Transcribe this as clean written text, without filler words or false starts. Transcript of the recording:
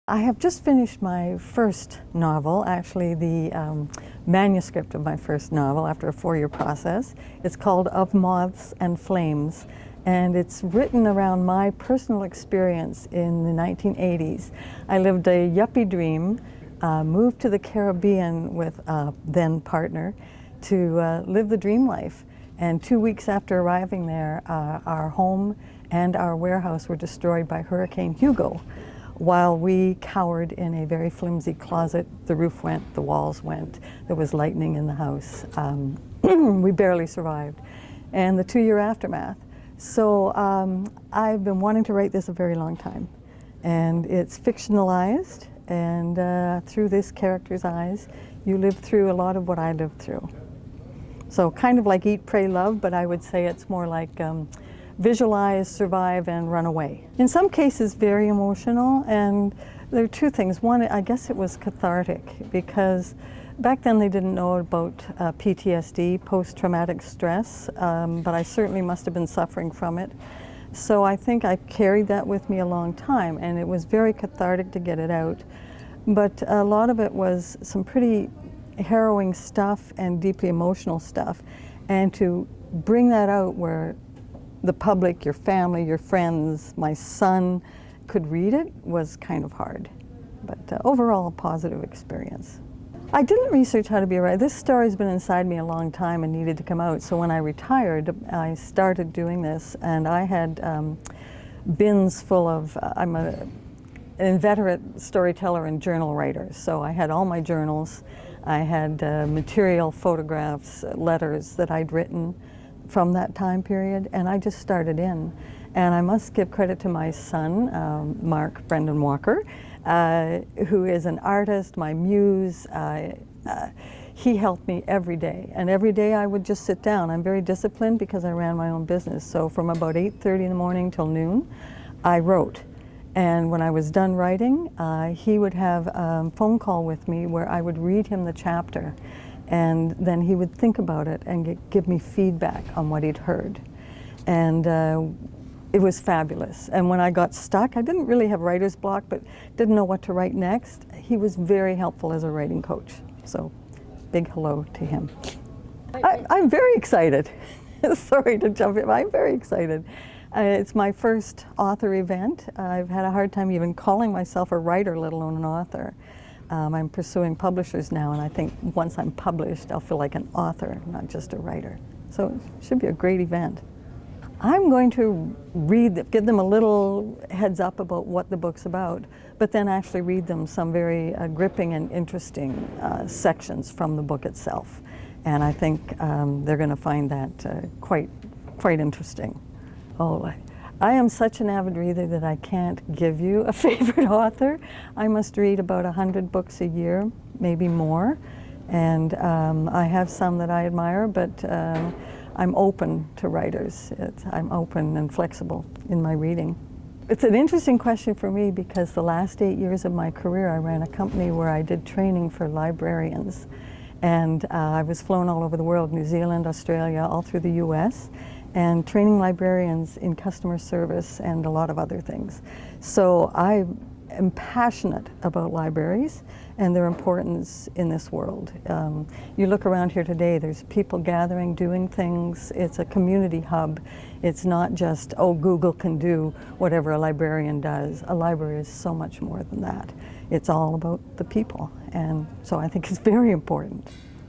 I have just finished my first novel, actually the manuscript of my first novel after a 4-year process. It's called Of Moths and Flames, and it's written around my personal experience in the 1980s. I lived a yuppie dream, moved to the Caribbean with a then partner to live the dream life. And 2 weeks after arriving there, our home and our warehouse were destroyed by Hurricane Hugo. While we cowered in a very flimsy closet, the roof went, the walls went, there was lightning in the house. We barely survived. And the 2-year aftermath. So I've been wanting to write this a very long time. And it's fictionalized, and through this character's eyes, you live through a lot of what I lived through. So kind of like Eat, Pray, Love, but I would say it's more like visualize, survive, and run away. In some cases, very emotional, and there are two things. One, I guess it was cathartic, because back then they didn't know about PTSD, post-traumatic stress, but I certainly must have been suffering from it. So I think I carried that with me a long time, and it was very cathartic to get it out. But a lot of it was some pretty harrowing stuff and deeply emotional stuff, and to bring that out where the public, your family, your friends, my son could read it was kind of hard. But overall, a positive experience. I didn't research how to be a writer. This story's been inside me a long time and needed to come out. So when I retired, I started doing this, and I had bins full of, I'm an inveterate storyteller and journal writer. So I had all my journals. I had material, photographs, letters that I'd written from that time period, and I just started in. And I must give credit to my son, Mark Brendan Walker, who is an artist, my muse. He helped me every day, and every day I would just sit down. I'm very disciplined because I ran my own business, so from about 8:30 in the morning till noon, I wrote. And when I was done writing, he would have a phone call with me where I would read him the chapter, and then he would think about it and give me feedback on what he'd heard. And it was fabulous. And when I got stuck, I didn't really have writer's block, but didn't know what to write next. He was very helpful as a writing coach. So big hello to him. I'm very excited. Sorry to jump in, but I'm very excited. It's my first author event. I've had a hard time even calling myself a writer, let alone an author. I'm pursuing publishers now, and I think once I'm published, I'll feel like an author, not just a writer. So it should be a great event. I'm going to give them a little heads up about what the book's about, but then actually read them some very gripping and interesting sections from the book itself. And I think they're going to find that quite interesting. Oh, I am such an avid reader that I can't give you a favorite author. I must read about 100 books a year, maybe more. And I have some that I admire, but I'm open to writers. I'm open and flexible in my reading. It's an interesting question for me because the last 8 years of my career, I ran a company where I did training for librarians. And I was flown all over the world, New Zealand, Australia, all through the US, and training librarians in customer service and a lot of other things. So I am passionate about libraries and their importance in this world. You look around here today, there's people gathering, doing things. It's a community hub. It's not just, oh, Google can do whatever a librarian does. A library is so much more than that. It's all about the people, and so I think it's very important.